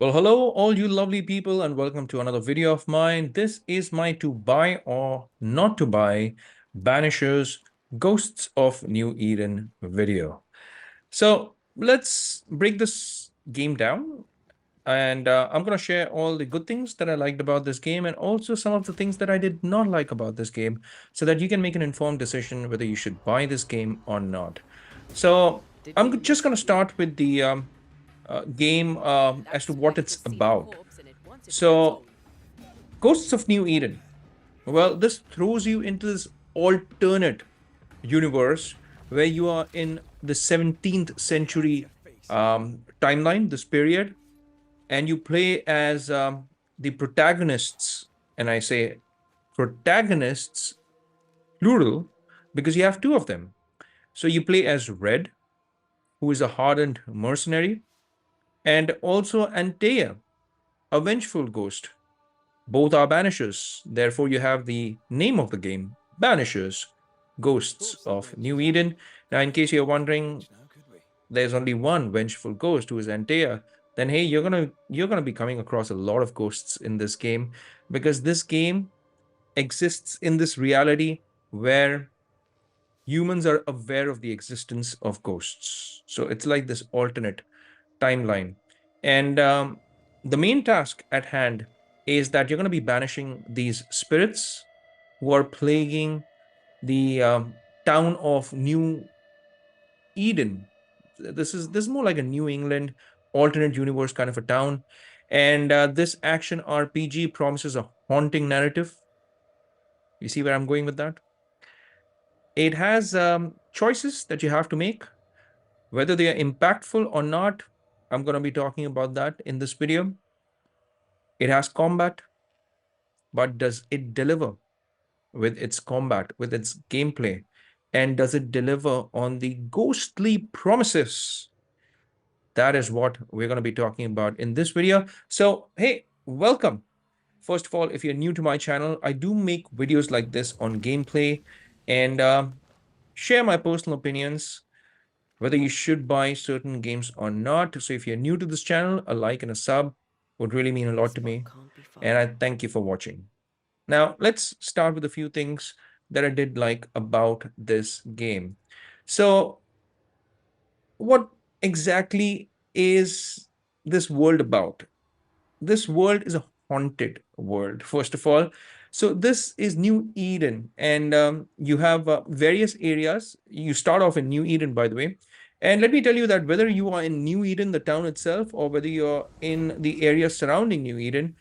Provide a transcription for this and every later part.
Well, hello, all you lovely people, and welcome to another video of mine. This is my to buy or not to buy Banishers Ghosts of New Eden video. So let's break this game down, and I'm going to share all the good things that I liked about this game and also some of the things that I did not like about this game so that you can make an informed decision whether you should buy this game or not. So I'm just going to start with the game as to what it's about. So, Ghosts of New Eden. Well, this throws you into this alternate universe where you are in the 17th century timeline, this period, and you play as the protagonists. And I say protagonists, plural, because you have two of them. So you play as Red, who is a hardened mercenary, and also Antea, a vengeful ghost. Both are banishers. Therefore, you have the name of the game, Banishers, Ghosts of New Eden. Now, in case you're wondering, there's only one vengeful ghost who is Antea. Then hey, you're gonna be coming across a lot of ghosts in this game because this game exists in this reality where humans are aware of the existence of ghosts. So it's like this alternate timeline. And the main task at hand is that you're going to be banishing these spirits who are plaguing the town of New Eden. This is more like a New England alternate universe kind of a town, and this action RPG promises a haunting narrative. You see where I'm going with that? It has choices that you have to make, whether they are impactful or not. I'm going to be talking about that in this video. It has combat, but does it deliver with its combat, with its gameplay? And does it deliver on the ghostly promises? That is what we're going to be talking about in this video. So, hey, welcome. First of all, if you're new to my channel, I do make videos like this on gameplay and share my personal opinions, whether you should buy certain games or not. So if you're new to this channel, a like and a sub would really mean a lot to me. And I thank you for watching. Now, let's start with a few things that I did like about this game. So, what exactly is this world about? This world is a haunted world, first of all. So, this is New Eden, and you have various areas. You start off in New Eden, by the way. And let me tell you that whether you are in New Eden, the town itself, or whether you're in the area surrounding New Eden,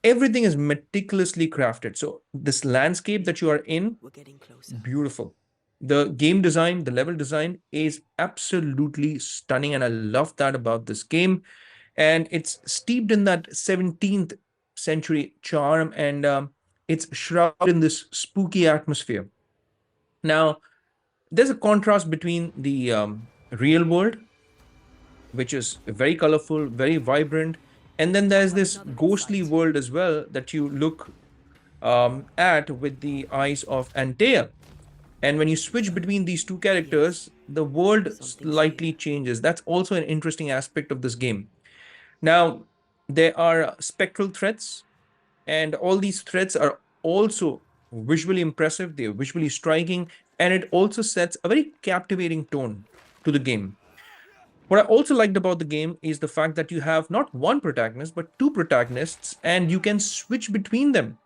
everything is meticulously crafted. So this landscape that you are in, beautiful. The game design, the level design is absolutely stunning, and I love that about this game. And it's steeped in that 17th century charm, and it's shrouded in this spooky atmosphere. Now, there's a contrast between the real world, which is very colorful, very vibrant, and then there's this ghostly world as well that you look at with the eyes of Antea. And when you switch between these two characters, the world slightly changes. That's also an interesting aspect of this game. Now, there are spectral threats, and all these threats are also visually impressive, they're visually striking, and it also sets a very captivating tone to the game. What I also liked about the game is the fact that you have not one protagonist, but two protagonists, and you can switch between them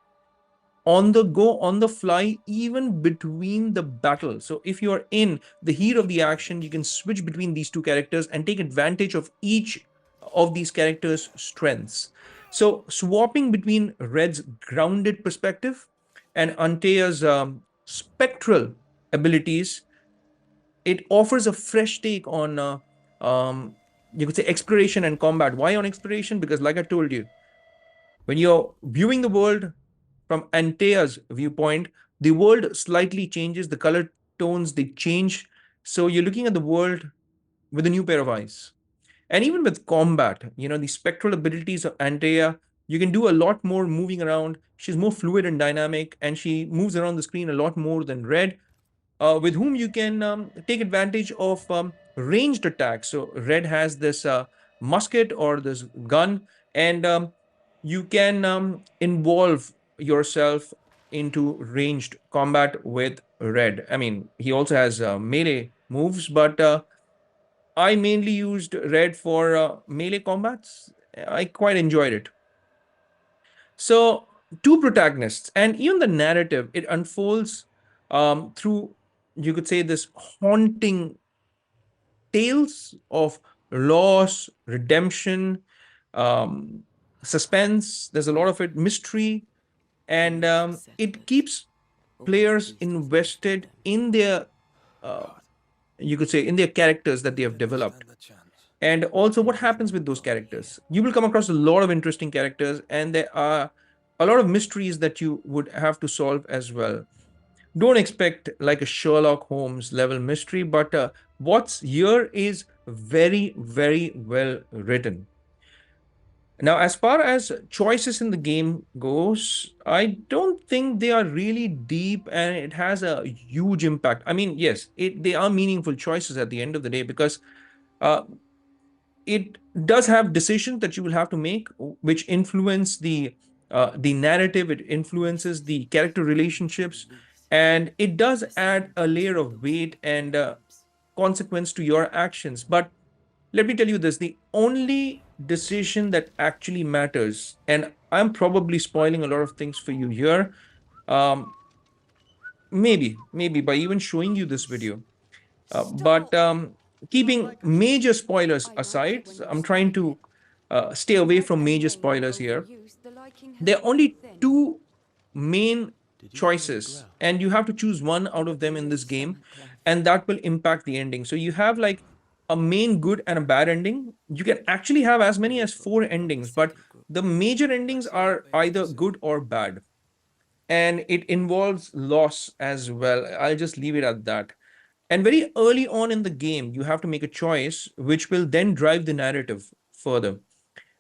on the go, on the fly, even between the battle. So if you're in the heat of the action, you can switch between these two characters and take advantage of each of these characters' strengths. So swapping between Red's grounded perspective and Antea's spectral abilities, it offers a fresh take on you could say exploration and combat. Why on exploration? Because like I told you, when you're viewing the world from Antea's viewpoint, the world slightly changes, the color tones they change. So you're looking at the world with a new pair of eyes. And even with combat, the spectral abilities of Antea, you can do a lot more moving around. She's more fluid and dynamic, and she moves around the screen a lot more than Red, with whom you can take advantage of ranged attacks. So Red has this musket or this gun, and you can involve yourself into ranged combat with red. I mean, he also has melee moves, but I mainly used red for melee combats. I quite enjoyed it. So, two protagonists, and even the narrative, it unfolds through, you could say, this haunting tales of loss, redemption, um, suspense. There's a lot of it, mystery, and it keeps players invested in their, uh, you could say, in their characters that they have developed. And also, what happens with those characters? You will come across a lot of interesting characters, and there are a lot of mysteries that you would have to solve as well. Don't expect like a Sherlock Holmes level mystery, but what's here is very, very well written. Now, as far as choices in the game goes, I don't think they are really deep and it has a huge impact. I mean, yes, they are meaningful choices at the end of the day because uh, it does have decisions that you will have to make, which influence the narrative. It influences the character relationships, and it does add a layer of weight and consequence to your actions. But let me tell you this: the only decision that actually matters, and I'm probably spoiling a lot of things for you here. Um, maybe by even showing you this video, but keeping major spoilers aside, I'm trying to stay away from major spoilers here. There are only two main choices, and you have to choose one out of them in this game, and that will impact the ending. So you have like a main good and a bad ending. You can actually have as many as four endings, but the major endings are either good or bad, and it involves loss as well. I'll just leave it at that. And very early on in the game, you have to make a choice which will then drive the narrative further.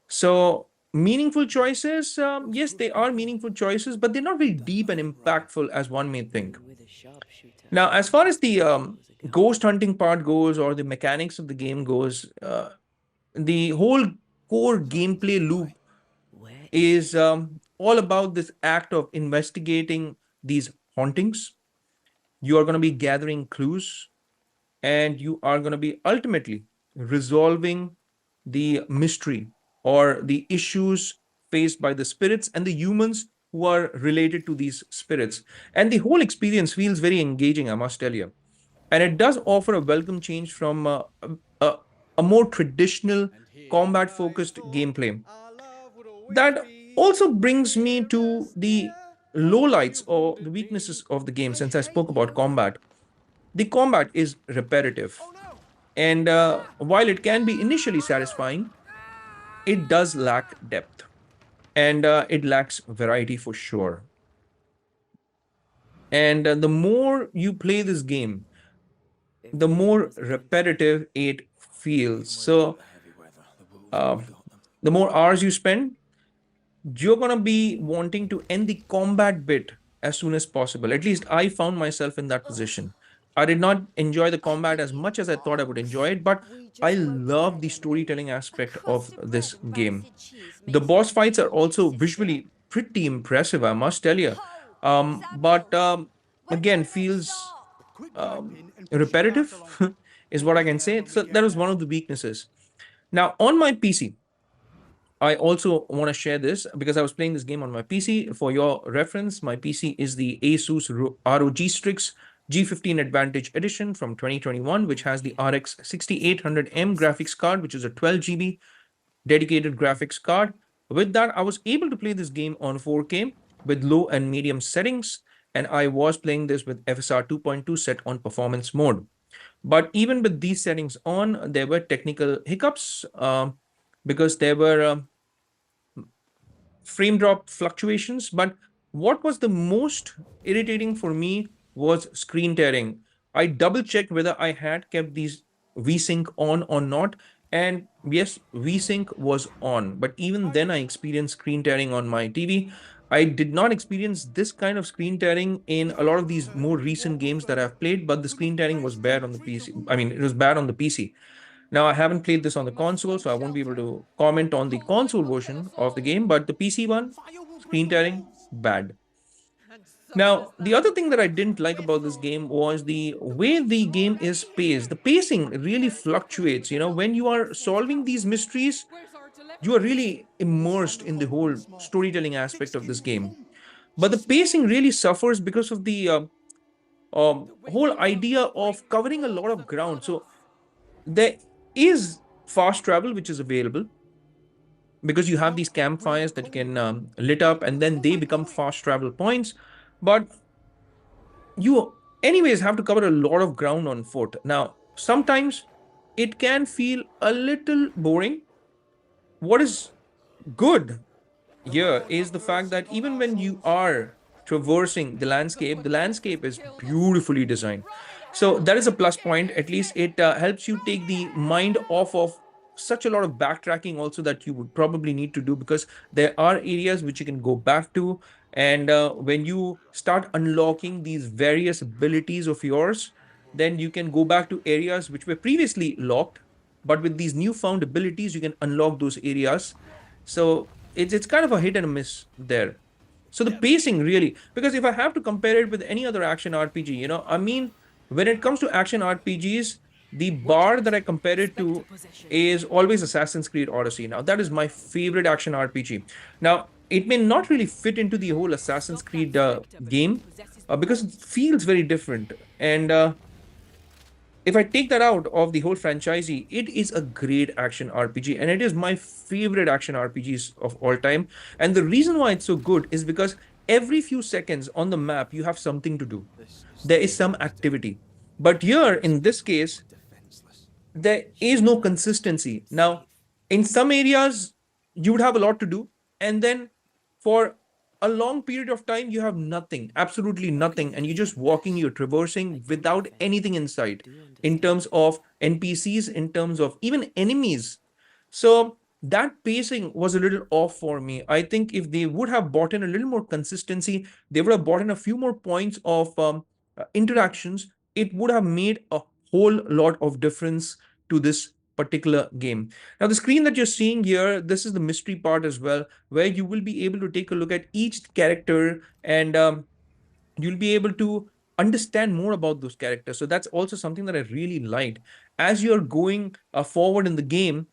So, meaningful choices, yes, they are meaningful choices, but they're not very deep and impactful as one may think. Now, as far as the ghost hunting part goes, or the mechanics of the game goes, the whole core gameplay loop is all about this act of investigating these hauntings. You are going to be gathering clues, and you are going to be ultimately resolving the mystery or the issues faced by the spirits and the humans who are related to these spirits. And the whole experience feels very engaging, I must tell you. And it does offer a welcome change from a, a more traditional combat focused gameplay. That also brings me to the lowlights or the weaknesses of the game. Since I spoke about combat, the combat is repetitive. And while it can be initially satisfying, it does lack depth, and it lacks variety for sure. And the more you play this game, the more repetitive it feels. So, uh, the more hours you spend, you're going to be wanting to end the combat bit as soon as possible. At least I found myself in that position. I did not enjoy the combat as much as I thought I would enjoy it, but I love the storytelling aspect of this game. The boss fights are also visually pretty impressive, I must tell you. But again, feels repetitive, is what I can say. So that was one of the weaknesses. Now, on my PC, I also want to share this because I was playing this game on my PC. For your reference, my PC is the Asus ROG Strix G15 Advantage Edition from 2021, which has the RX 6800M graphics card, which is a 12 GB dedicated graphics card. With that, I was able to play this game on 4K with low and medium settings, and I was playing this with FSR 2.2 set on performance mode. But even with these settings on, there were technical hiccups because there were frame drop fluctuations. But what was the most irritating for me was screen tearing. I double checked whether I had kept these VSync on or not. And yes, VSync was on. But even then, I experienced screen tearing on my TV. I did not experience this kind of screen tearing in a lot of these more recent games that I've played, but the screen tearing was bad on the PC. I mean, it was bad on the PC. Now, I haven't played this on the console, so I won't be able to comment on the console version of the game, but the PC one, screen tearing, bad. Now, the other thing that I didn't like about this game was the way the game is paced. The pacing really fluctuates. When you are solving these mysteries, you are really immersed in the whole storytelling aspect of this game. But the pacing really suffers because of the whole idea of covering a lot of ground. So there is fast travel, which is available because you have these campfires that you can lit up and then they become fast travel points. But you anyways have to cover a lot of ground on foot. Now, sometimes it can feel a little boring. What is good here is the fact that even when you are traversing the landscape is beautifully designed. So that is a plus point. At least it helps you take the mind off of such a lot of backtracking also that you would probably need to do, because there are areas which you can go back to. And when you start unlocking these various abilities of yours, then you can go back to areas which were previously locked, but with these newfound abilities you can unlock those areas. So it's kind of a hit and a miss there. So the pacing really, because if I have to compare it with any other action RPG, I mean, when it comes to action RPGs, the bar that I compare it to is always Assassin's Creed Odyssey. Now, that is my favorite action RPG. Now, it may not really fit into the whole Assassin's Creed game because it feels very different. And if I take that out of the whole franchisee, it is a great action RPG and it is my favorite action RPGs of all time. And the reason why it's so good is because every few seconds on the map, you have something to do. There is some activity. But here, in this case, there is no consistency. Now, in some areas, you would have a lot to do. And then for a long period of time, you have nothing, absolutely nothing. And you're just walking, you're traversing without anything in sight in terms of NPCs, in terms of even enemies. So that pacing was a little off for me. I think if they would have brought in a little more consistency, they would have brought in a few more points of interactions. It would have made a whole lot of difference to this particular game. Now, the screen that you're seeing here, this is the mystery part as well, where you will be able to take a look at each character and you'll be able to understand more about those characters. So that's also something that I really liked. As you're going forward in the game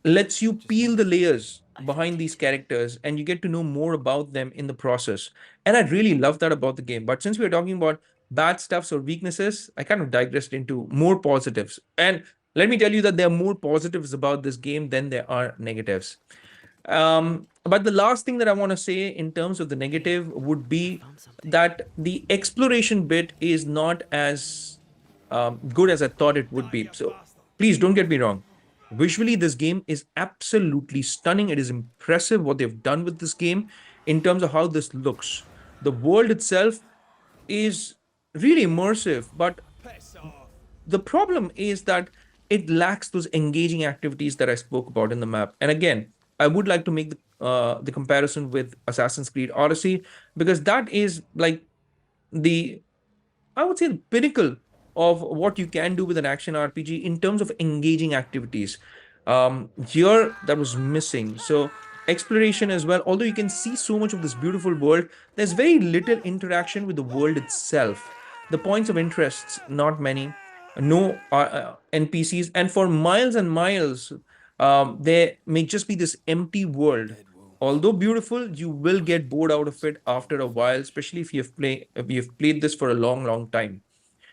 lets you peel the layers behind these characters and you get to know more about them in the process. And I really love that about the game. But since we're talking about bad stuffs or weaknesses, I kind of digressed into more positives. And let me tell you that there are more positives about this game than there are negatives. But the last thing that I want to say in terms of the negative would be that the exploration bit is not as good as I thought it would be. So please don't get me wrong. Visually, this game is absolutely stunning. It is impressive what they've done with this game in terms of how this looks. The world itself is really immersive, but the problem is that it lacks those engaging activities that I spoke about in the map. And again, I would like to make the comparison with Assassin's Creed Odyssey, because that is like the, I would say, the pinnacle of what you can do with an action RPG in terms of engaging activities. Here, that was missing. So exploration as well, although you can see so much of this beautiful world, there's very little interaction with the world itself. The points of interests, not many, no NPCs, and for miles and miles, there may just be this empty world. Although beautiful, you will get bored out of it after a while, especially if you've played this for a long, long time.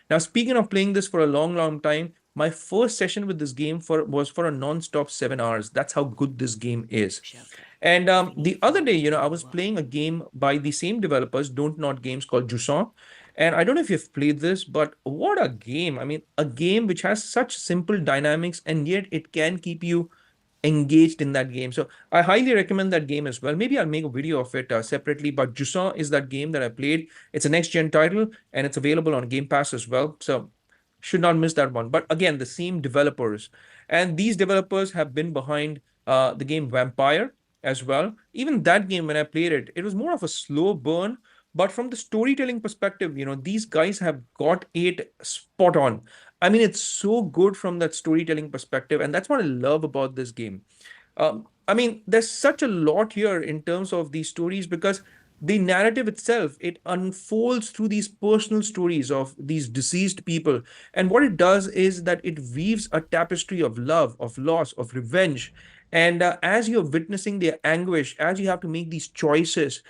Now, speaking of playing this for a long, long time, my first session with this game was for a non-stop 7 hours. That's how good this game is. And the other day, I was playing a game by the same developers, Don't Not Games, called Jusant. And I don't know if you've played this, but what a game. I mean, a game which has such simple dynamics and yet it can keep you engaged in that game. So I highly recommend that game as well. Maybe I'll make a video of it separately, but Jusant is that game that I played. It's a next-gen title and it's available on Game Pass as well. So should not miss that one. But again, the same developers. And these developers have been behind the game Vampire as well. Even that game, when I played it, it was more of a slow burn, But from the storytelling perspective, these guys have got it spot on. I mean, it's so good from that storytelling perspective, and that's what I love about this game. I mean, there's such a lot here in terms of these stories, because the narrative itself, it unfolds through these personal stories of these deceased people. And what it does is that it weaves a tapestry of love, of loss, of revenge. And as you're witnessing their anguish, as you have to make these choices,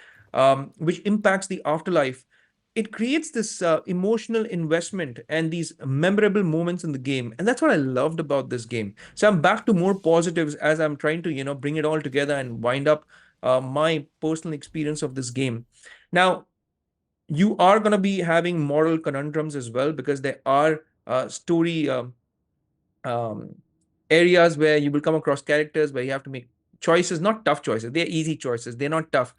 which impacts the afterlife, it creates this emotional investment and these memorable moments in the game. And that's what I loved about this game. So I'm back to more positives as I'm trying to bring it all together and wind up my personal experience of this game. Now, you are going to be having moral conundrums as well, because there are story um, areas where you will come across characters where you have to make choices, not tough choices. They're easy choices, they're not tough.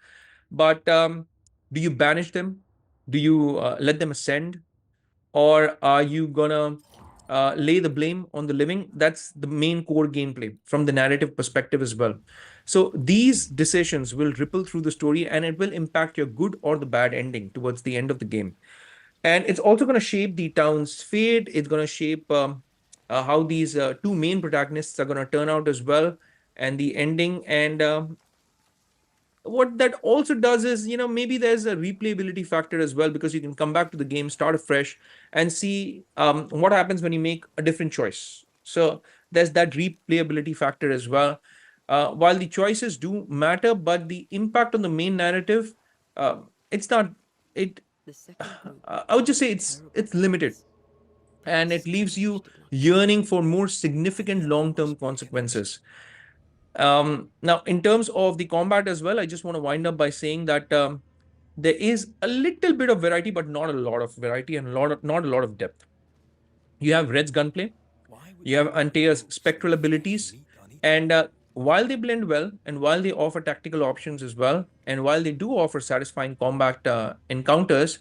But do you banish them? Do you let them ascend? Or are you gonna lay the blame on the living? That's the main core gameplay from the narrative perspective as well. So these decisions will ripple through the story, and it will impact your good or the bad ending towards the end of the game. And it's also going to shape the town's fate. It's going to shape how these two main protagonists are going to turn out as well, and the ending. And what that also does is, maybe there's a replayability factor as well, because you can come back to the game, start afresh, and see what happens when you make a different choice. So there's that replayability factor as well. While the choices do matter, but the impact on the main narrative, it's not. It. I would just say it's limited, and it leaves you yearning for more significant long-term consequences. Now, in terms of the combat as well, I just want to wind up by saying that there is a little bit of variety, but not a lot of variety, and not a lot of depth. You have Red's gunplay, you have Antea's spectral abilities, and while they blend well, and while they offer tactical options as well, and while they do offer satisfying combat encounters,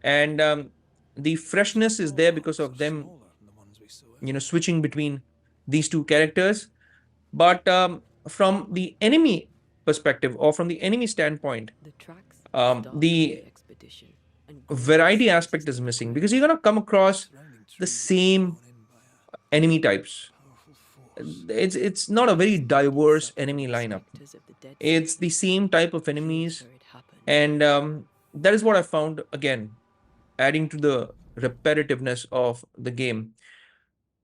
and the freshness is there because of them, switching between these two characters. But from the enemy perspective, or from the enemy standpoint, the variety aspect is missing, because you're going to come across the same enemy types. It's not a very diverse enemy lineup. It's the same type of enemies, and that is what I found, again, adding to the repetitiveness of the game.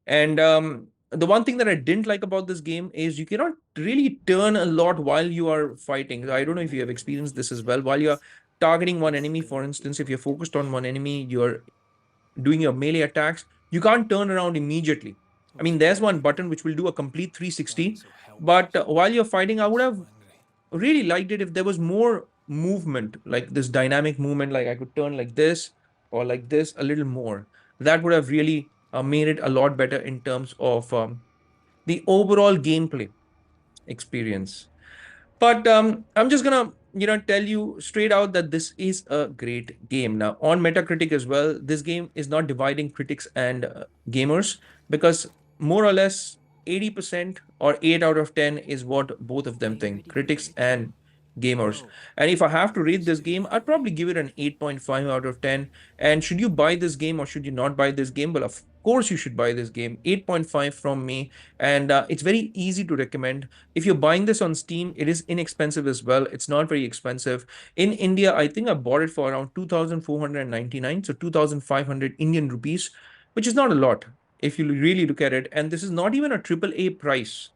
And the one thing that I didn't like about this game is you cannot really turn a lot while you are fighting. I don't know if you have experienced this as well. While you're targeting one enemy, for instance, if you're focused on one enemy, you're doing your melee attacks, you can't turn around immediately. I mean, there's one button which will do a complete 360, but while you're fighting, I would have really liked it if there was more movement, like this dynamic movement, like I could turn like this or like this a little more. That would have really made it a lot better in terms of the overall gameplay experience. But I'm just gonna, tell you straight out that this is a great game. Now, on Metacritic as well, this game is not dividing critics and gamers, because more or less 80% or 8 out of 10 is what both of them think, critics and gamers. And if I have to rate this game, I'd probably give it an 8.5 out of 10. And should you buy this game or should you not buy this game? Well, of course you should buy this game. 8.5 from me. And it's very easy to recommend. If you're buying this on Steam, it is inexpensive as well. It's not very expensive. In India, I think I bought it for around 2,499, so 2,500 Indian rupees, which is not a lot if you really look at it. And this is not even a AAA price.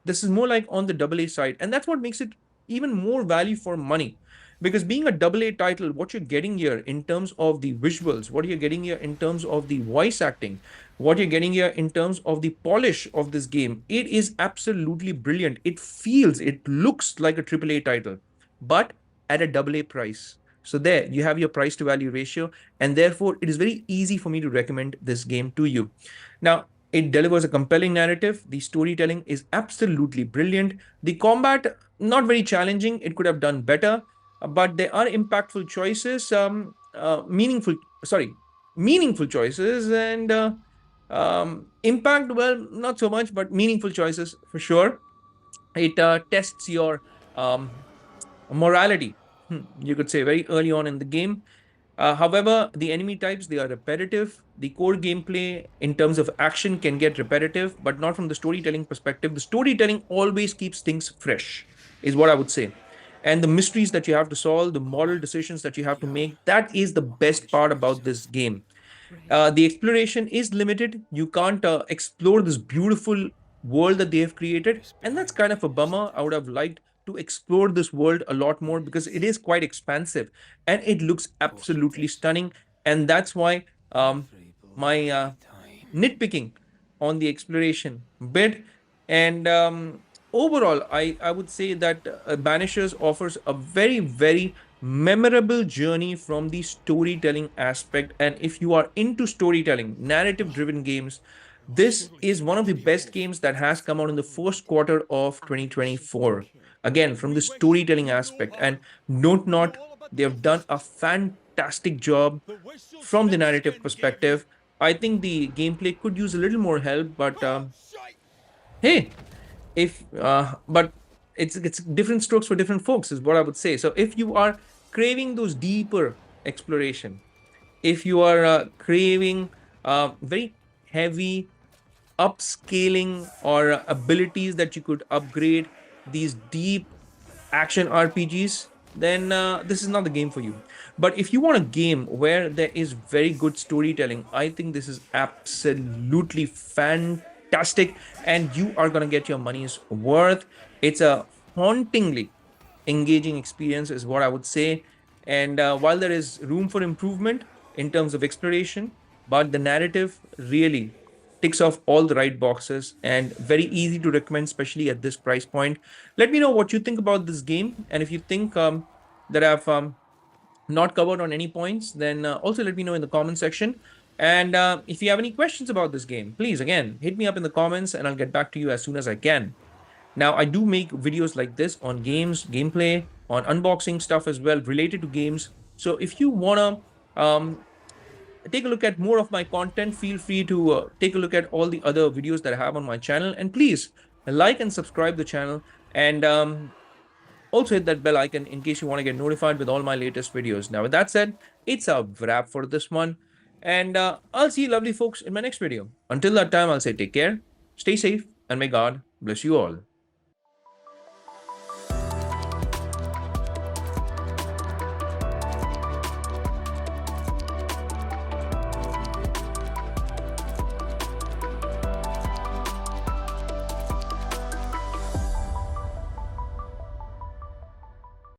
This is more like on the AA side. And that's what makes it even more value for money. Because being a AA title, what you're getting here in terms of the visuals, what you're getting here in terms of the voice acting, what you're getting here in terms of the polish of this game, it is absolutely brilliant. It looks like a AAA title, but at a AA price. So there you have your price to value ratio, and therefore it is very easy for me to recommend this game to you. Now, it delivers a compelling narrative. The storytelling is absolutely brilliant. The combat, not very challenging. It could have done better, but there are impactful choices, meaningful choices, and impact, well, not so much, but meaningful choices for sure. It tests your morality. you could say very early on in the game. However, the enemy types, they are repetitive. The core gameplay in terms of action can get repetitive, but not from the storytelling perspective. The storytelling always keeps things fresh, is what I would say. And the mysteries that you have to solve, the moral decisions that you have to make, that is the best part about this game. The exploration is limited. You can't explore this beautiful world that they have created. And that's kind of a bummer. I would have liked to explore this world a lot more because it is quite expansive and it looks absolutely stunning. And that's why my nitpicking on the exploration bit. And overall, I would say that Banishers offers a very, very memorable journey from the storytelling aspect. And if you are into storytelling, narrative driven games, this is one of the best games that has come out in the first quarter of 2024. Again, from the storytelling aspect. And don't not, they have done a fantastic job from the narrative perspective. I think the gameplay could use a little more help, but hey, if but it's different strokes for different folks, is what I would say. So if you are craving those deeper exploration, if you are craving very heavy upscaling or abilities that you could upgrade, these deep action RPGs, then this is not the game for you. But if you want a game where there is very good storytelling, I think this is absolutely fantastic, and you are going to get your money's worth. It's a hauntingly engaging experience, is what I would say. And while there is room for improvement in terms of exploration, but the narrative really ticks off all the right boxes and very easy to recommend, especially at this price point. Let me know what you think about this game, and if you think that I've not covered on any points, then also let me know in the comment section. And if you have any questions about this game, please again hit me up in the comments, and I'll get back to you as soon as I can. Now, I do make videos like this on games, gameplay, on unboxing stuff as well related to games. So if you wanna take a look at more of my content, feel free to take a look at all the other videos that I have on my channel. And please like and subscribe the channel, and also hit that bell icon in case you want to get notified with all my latest videos. Now, with that said, it's a wrap for this one. And I'll see you lovely folks in my next video. Until that time, I'll say take care, stay safe, and may God bless you all.